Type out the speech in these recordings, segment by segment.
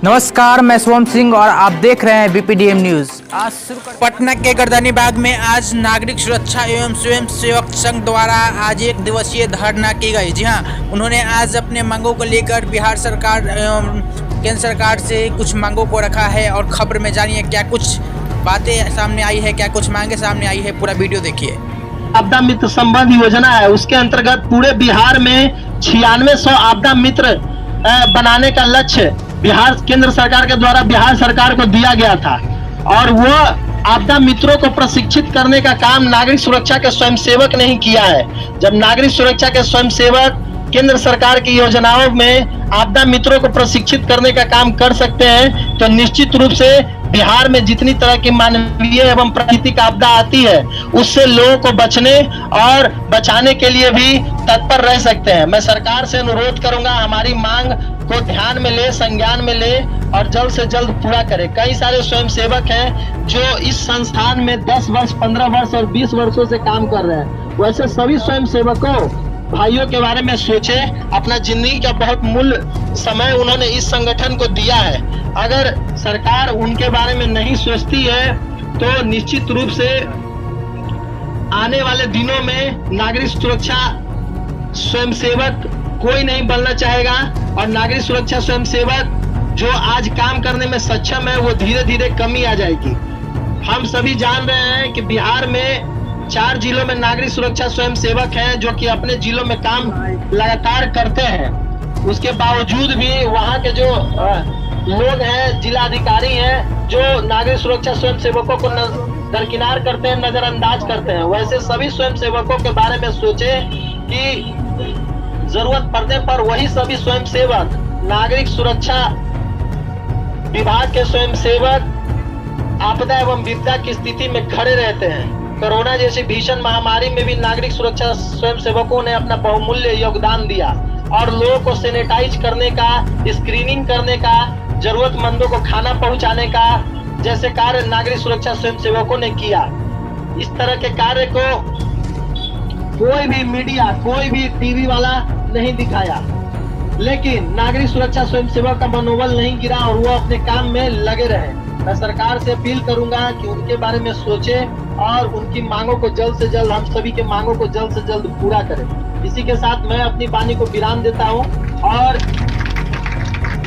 नमस्कार, मैं सोम सिंह और आप देख रहे हैं बीपीडीएम न्यूज। आज पटना के गर्दनी बाग में आज नागरिक सुरक्षा एवं स्वयं सेवक संघ द्वारा आज 1 दिवसीय धरना की गई। जी हाँ, उन्होंने आज अपने मांगों को लेकर बिहार सरकार एवं केंद्र सरकार से कुछ मांगों को रखा है और खबर में जानिए क्या कुछ बातें सामने आई है, क्या कुछ मांगे सामने आई है। पूरा वीडियो देखिए। आपदा मित्र संबंध योजना है, उसके अंतर्गत पूरे बिहार में 9600 आपदा मित्र बनाने का लक्ष्य बिहार केंद्र सरकार के द्वारा बिहार सरकार को दिया गया था और वो आपदा मित्रों को प्रशिक्षित करने का काम नागरिक सुरक्षा के स्वयंसेवक ने ही किया है। जब नागरिक सुरक्षा के स्वयंसेवक केंद्र सरकार की योजनाओं में आपदा मित्रों को प्रशिक्षित करने का काम कर सकते हैं तो निश्चित रूप से बिहार में जितनी तरह की मानवीय एवं प्राकृतिक आपदा आती है उससे लोगों को बचने और बचाने के लिए भी तत्पर रह सकते हैं। मैं सरकार से अनुरोध करूंगा हमारी मांग को ध्यान में ले, संज्ञान में ले और जल्द से जल्द पूरा करे। कई सारे स्वयंसेवक हैं जो इस संस्थान में 10 वर्ष, 15 वर्ष और 20 वर्षों से काम कर रहे हैं। वैसे सभी स्वयंसेवकों भाइयों के बारे में सोचे। अपना जिंदगी का बहुत मूल्य समय उन्होंने इस संगठन को दिया है। अगर सरकार उनके बारे में नहीं सोचती है तो निश्चित रूप से आने वाले दिनों में नागरिक सुरक्षा स्वयंसेवक कोई नहीं बनना चाहेगा और नागरिक सुरक्षा स्वयंसेवक जो आज काम करने में सक्षम है वो धीरे धीरे कमी आ जाएगी। हम सभी जान रहे हैं कि बिहार में 4 जिलों में नागरिक सुरक्षा स्वयंसेवक हैं जो कि अपने जिलों में काम लगातार करते हैं। उसके बावजूद भी वहाँ के जो लोग हैं, जिलाधिकारी हैं, जो नागरिक सुरक्षा स्वयंसेवकों को दरकिनार करते हैं, नजरअंदाज करते हैं। वैसे सभी स्वयंसेवकों के बारे में सोचे कि जरूरत पड़ने पर वही सभी स्वयंसेवक नागरिक सुरक्षा विभाग के स्वयंसेवक आपदा एवं विपदा की स्थिति में खड़े रहते हैं। कोरोना जैसी भीषण महामारी में भी नागरिक सुरक्षा स्वयंसेवकों ने अपना बहुमूल्य योगदान दिया और लोगों को सैनिटाइज करने का, स्क्रीनिंग करने का, जरूरतमंदों को खाना पहुंचाने का जैसे कार्य नागरिक सुरक्षा स्वयंसेवकों ने किया। इस तरह के कार्य को कोई भी मीडिया, कोई भी टीवी वाला नहीं दिखाया, लेकिन नागरिक सुरक्षा स्वयंसेवक का मनोबल नहीं गिरा और वो अपने काम में लगे रहे। मैं सरकार से अपील करूंगा कि उनके बारे में सोचे और उनकी मांगों को जल्द से जल्द, हम सभी के मांगों को जल्द से जल्द पूरा करें। इसी के साथ मैं अपनी वाणी को विराम देता हूं और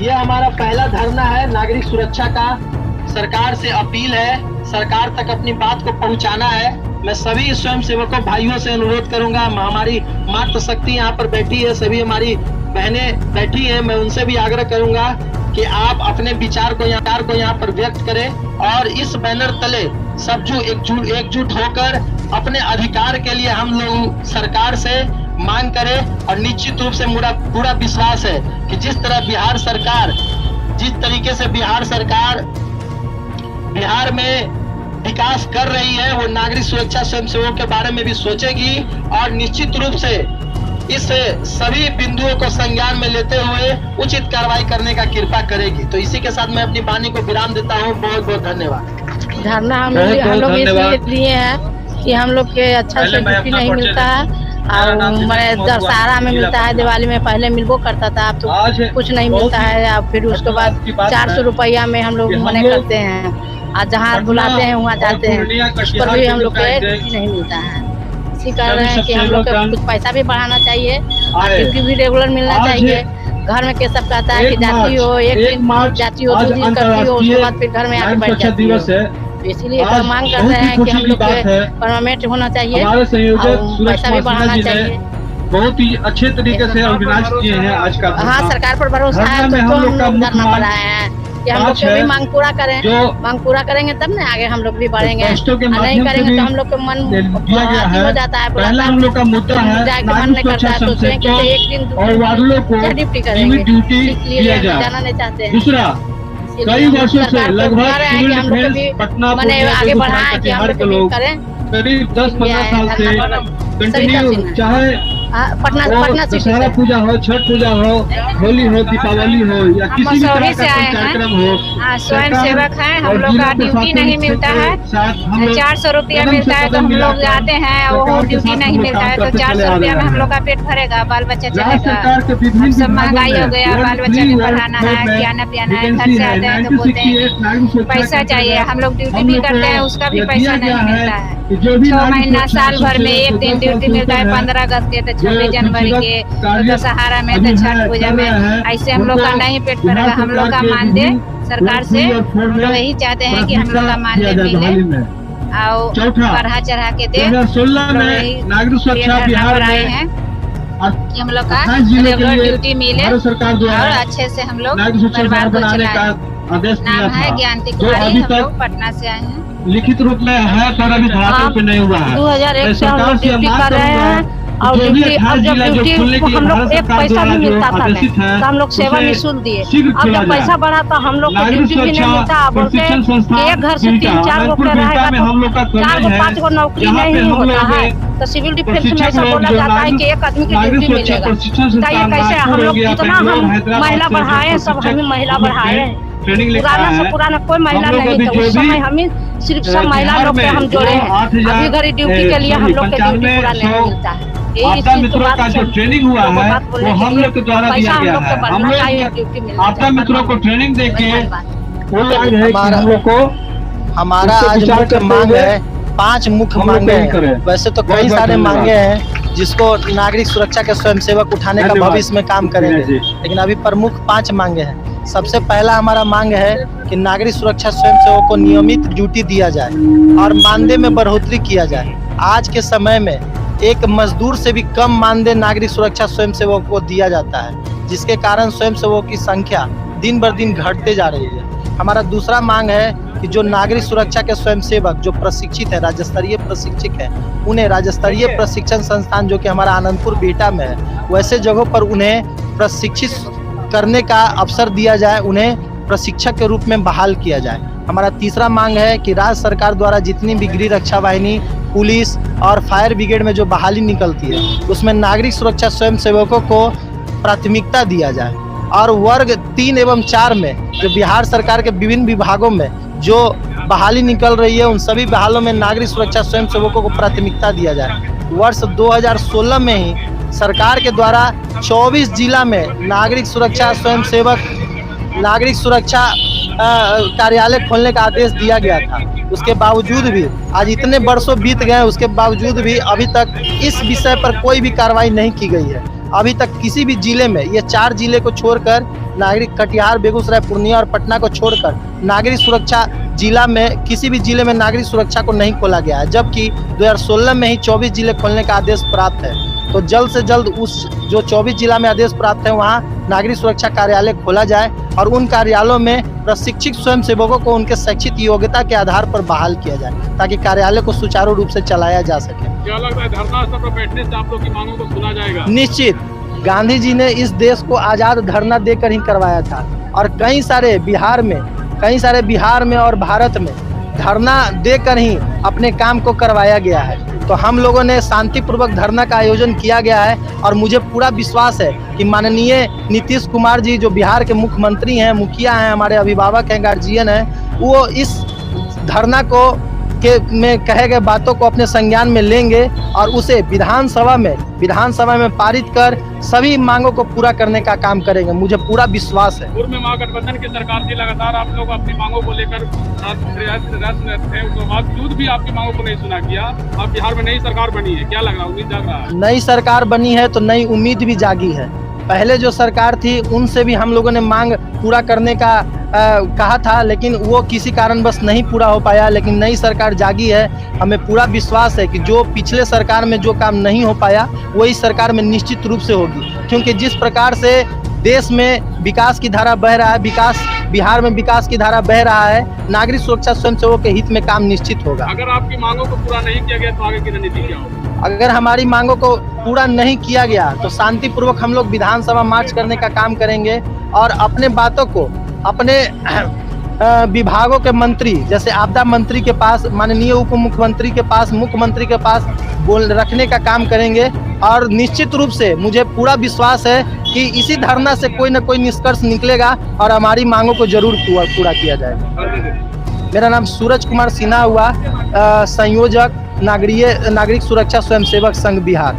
ये हमारा पहला धरना है नागरिक सुरक्षा का। सरकार से अपील है, सरकार तक अपनी बात को पहुंचाना है। मैं सभी स्वयंसेवकों भाइयों से अनुरोध करूंगा, हमारी मातृ शक्ति यहाँ पर बैठी है, सभी हमारी बहनें बैठी हैं, मैं उनसे भी आग्रह करूंगा कि आप अपने विचार को यहाँ पर व्यक्त करें और इस बैनर तले सब जो एकजुट होकर अपने अधिकार के लिए हम लोग सरकार से मांग करें। और निश्चित रूप से मेरा पूरा विश्वास है कि जिस तरीके से बिहार सरकार बिहार में विकास कर रही है वो नागरिक सुरक्षा स्वयंसेवकों के बारे में भी सोचेगी और निश्चित रूप से इस सभी बिंदुओं को संज्ञान में लेते हुए उचित कार्रवाई करने का कृपा करेगी। तो इसी के साथ मैं अपनी वाणी को विराम देता हूँ। बहुत बहुत धन्यवाद। धरना हम लोग इसलिए लिए हैं कि हम लोग के अच्छा से छुट्टी नहीं मिलता है और हमारे दशहरा में मिलता है, दिवाली में पहले मिलबो करता था, अब तो कुछ नहीं मिलता है। अब फिर उसके बाद 400 रुपया में हम लोग मने करते हैं और जहाँ बुलाते हैं वहाँ जाते हैं, उस पर भी हम लोग को नहीं मिलता है। इसी कारण है कि हम लोग को कुछ पैसा भी बढ़ाना चाहिए और ड्यूटी भी रेगुलर मिलना चाहिए। घर में के सब कहता है कि जाती हो, एक दिन जाती हो, 2 दिन करती हो, उसके बाद फिर घर में आके बैठ जाती हो। तो इसीलिए मांग कर रहे हैं कि हम लोग परमानेंट होना चाहिए और पैसा भी बढ़ाना चाहिए। बहुत ही अच्छे तरीके से ऑर्गेनाइज किए हैं आज का। हाँ, सरकार पर भरोसा है तो हम लोग धरना पर आए हैं कि हम लोग भी मांग पूरा करें। मांग पूरा करेंगे तब ना आगे हम लोग भी बढ़ेंगे, नहीं करेंगे तो हम लोग को मन हो जाता है, पहला हम लोग का मुद्दा है मन नहीं करता है, सोचते हैं कि एक दिन ड्यूटी करेंगे, इसलिए जाना नहीं चाहते हैं। दूसरा, कई वर्षों से लगभग पटना आगे बढ़ाएं कि हम लोग करें, करीब 10-15 साल से कंटिन्यू, चाहे पटना सिटी दशहरा से। पूजा हो, छठ पूजा हो, होली हो, दीपावली हो या किसी भी तरह का कोई कार्यक्रम हो, स्वयं सेवक हैं, हम लोग का ड्यूटी नहीं मिलता है। 400 रुपया मिलता है तो हम लोग जाते हैं, वो ड्यूटी नहीं मिलता है तो 400 रुपया में हम लोग का पेट भरेगा, बाल बच्चा चलेगा। अब सब महंगाई हो गया, बाल बच्चा भी पढ़ाना है, खिलाना पिलाना है। घर से आते हैं तो बोलते हैं पैसा चाहिए, हम लोग ड्यूटी भी करते हैं, उसका भी पैसा नहीं मिलता है। 6 महीना साल भर में एक दिन ड्यूटी मिलता है, 15 अगस्त के, तो 26 जनवरी के, तो दशहरा में, तो छठ पूजा में। ऐसे हम लोग का नहीं पेट भरेगा। हम लोग का मानदेय सरकार से हम लोग यही चाहते हैं कि हम लोग का मानदेय मिले और बढ़ा चढ़ा के दे। 2016 में नागरिक सुरक्षा बिहार आए में हैं कि हम लोग का 28 जिलों के रेगुलर लिए ड्यूटी मिले भारत सरकार और द्वारा अच्छे से हम लोग नागरिक सुरक्षा परिवार को बनाने का चलाएं। आदेश दिया नाम है था, ज्ञानती जो कुमारी, अभी हम तक लोग पटना से आए हैं। लिखित रूप में है पर अभी धरातल पे नहीं हुआ है। 2001 से हम सरकार लोग से ड्यूटी मांग कर रहे करूंगा हैं और जो भी ड्यूटी, 28 अब जब जिला जो ड्यूटी खुलने को के लिए हम लोग भारत एक सरकार पैसा द्वारा भी जो मिलता था आदेशित है, तो हम लोग सेवा उसे निःशुल्क दिए। शीघ्र अब खोला जब जाए। पैसा बढ़ा तो हम लोग को नागरिक ड्यूटी भी नहीं सुरक्षा मिलता। बोलते हैं प्रशिक्षण कि संस्थान एक घर से 3-4 लोग अनंतपुर रहेगा में हम लोग का तो 4 कॉलेज है, 5 नौकरी जहाँ पे नहीं हम लोग होता है। में तो सिविल डिफेंस में प्रशिक्षक ऐसा लोग बोला जो जाता है कि एक आदमी की नागरिक ड्यूटी सुरक्षा मिलेगा। प्रशिक्षण बताइए संस्थान कैसे हम नागपुर हो लोग गया, इतना बेंगलोर, हम हैदराबाद महिला से बढ़ाए हैं, सब प्रशिक्षक हमें महिला हम लोग बढ़ाए के हैं। ट्रेनिंग लेकर पुराना आए से हैं। पुराना कोई महिला हम लोग नहीं अभी था, जो उस भी समय हमें सिर्फ सब महिला लोग पे हम जोड़े हैं। अभी घड़ी ड्यूटी के लिए हम लोग के ड्यूटी पूरा नहीं मिलता है। आपदा मित्रों का जो ट्रेनिंग हुआ है वो हम लोग के द्वारा दिया गया है। हम लोग आपदा मित्रों को ट्रेनिंग देके वो लोग है कि हम लोग को हमारा उस पर आज विचार मुख्य करते मांग हुए है, 5 मुख्य हम लोग मांगे तय करें। हैं। वैसे तो बहुत कई बहुत सारे धन्यवाद। मांगे हैं जिसको नागरिक सुरक्षा के स्वयंसेवक उठाने का धन्यवाद। भविष्य में काम करेंगे, जी। लेकिन अभी प्रमुख 5 मांगे हैं। सबसे पहला हमारा मांग है कि नागरिक सुरक्षा स्वयंसेवक को नियमित ड्यूटी दिया जाए और मानदेय में बढ़ोतरी किया जाए। आज के समय में एक मजदूर से भी कम मानदेय नागरिक सुरक्षा स्वयंसेवक को दिया जाता है, जिसके कारण स्वयंसेवकों की संख्या दिन बर दिन घटते जा रही है। हमारा दूसरा मांग है कि जो नागरिक सुरक्षा के स्वयंसेवक जो प्रशिक्षित है, राज्य स्तरीय प्रशिक्षक है, उन्हें राज्य स्तरीय प्रशिक्षण संस्थान जो कि हमारा आनंदपुर बेटा में है, वैसे जगहों पर उन्हें प्रशिक्षित करने का अवसर दिया जाए, उन्हें प्रशिक्षक के रूप में बहाल किया जाए। हमारा तीसरा मांग है कि राज्य सरकार द्वारा जितनी भी गृह रक्षा वाहिनी, पुलिस और फायर ब्रिगेड में जो बहाली निकलती है, उसमें नागरिक सुरक्षा स्वयंसेवकों को प्राथमिकता दिया जाए और वर्ग 3 एवं 4 में जो बिहार सरकार के विभिन्न विभागों में जो बहाली निकल रही है, उन सभी बहालों में नागरिक सुरक्षा स्वयंसेवकों को प्राथमिकता दिया जाए। वर्ष 2016 में ही सरकार के द्वारा 24 जिला में नागरिक सुरक्षा स्वयंसेवक नागरिक सुरक्षा कार्यालय खोलने का आदेश दिया गया था। उसके बावजूद भी आज इतने वर्षों बीत गए, उसके बावजूद भी अभी तक इस विषय पर कोई भी कार्रवाई नहीं की गई है। अभी तक किसी भी जिले में, ये 4 जिले को छोड़कर, नागरिक कटिहार, बेगूसराय, पूर्णिया और पटना को छोड़कर नागरिक सुरक्षा जिला में किसी भी जिले में नागरिक सुरक्षा को नहीं खोला गया है, जबकि 2016 में ही 24 जिले खोलने का आदेश प्राप्त है। तो जल्द से जल्द उस जो 24 जिला में आदेश प्राप्त है वहाँ नागरिक सुरक्षा कार्यालय खोला जाए और उन कार्यालयों में प्रशिक्षित स्वयंसेवकों को उनके शैक्षिक योग्यता के आधार पर बहाल किया जाए, ताकि कार्यालय को सुचारू रूप से चलाया जा सके। क्या लगता है धरना स्थल पर बैठने से आप लोग की मांगों को सुना जाएगा? निश्चित, गांधी जी ने इस देश को आजाद धरना देकर ही करवाया था और कई सारे बिहार में और भारत में धरना देकर ही अपने काम को करवाया गया है। तो हम लोगों ने शांतिपूर्वक धरना का आयोजन किया गया है और मुझे पूरा विश्वास है कि माननीय नीतीश कुमार जी जो बिहार के मुख्यमंत्री हैं, मुखिया हैं, हमारे अभिभावक हैं, गार्जियन हैं, वो इस धरना को में कहे गए बातों को अपने संज्ञान में लेंगे और उसे विधानसभा में पारित कर सभी मांगों को पूरा करने का काम करेंगे। मुझे पूरा विश्वास है। पूर्व में महागठबंधन की सरकार थी, लगातार आप लोग अपनी मांगों को लेकर प्रयास थे, उसके बावजूद भी आपकी मांगों को नहीं सुना गया। अब बिहार में नई सरकार बनी है, क्या लग रहा है, उम्मीद जाग रहा है? नई सरकार बनी है तो नई उम्मीद भी जागी है। पहले जो सरकार थी उनसे भी हम लोगों ने मांग पूरा करने का कहा था, लेकिन वो किसी कारणवश नहीं पूरा हो पाया। लेकिन नई सरकार जागी है, हमें पूरा विश्वास है कि जो पिछले सरकार में जो काम नहीं हो पाया वो इस सरकार में निश्चित रूप से होगी, क्योंकि जिस प्रकार से देश में विकास की धारा बह रहा है, बिहार में विकास की धारा बह रहा है, नागरिक सुरक्षा स्वयंसेवकों के हित में काम निश्चित होगा। अगर आपकी मांगों को पूरा नहीं किया गया तो आगे की रणनीति क्या होगी? अगर हमारी मांगों को पूरा नहीं किया गया तो शांतिपूर्वक हम लोग विधानसभा मार्च करने का काम करेंगे और अपने बातों को, अपने विभागों के मंत्री, जैसे आपदा मंत्री के पास, माननीय उप मुख्यमंत्री के पास, मुख्यमंत्री के पास रखने का काम करेंगे। और निश्चित रूप से मुझे पूरा विश्वास है कि इसी धरना से कोई न कोई निष्कर्ष निकलेगा और हमारी मांगों को जरूर पूरा किया जाएगा। मेरा नाम सूरज कुमार सिन्हा हुआ, संयोजक नागरिक सुरक्षा स्वयंसेवक संघ बिहार।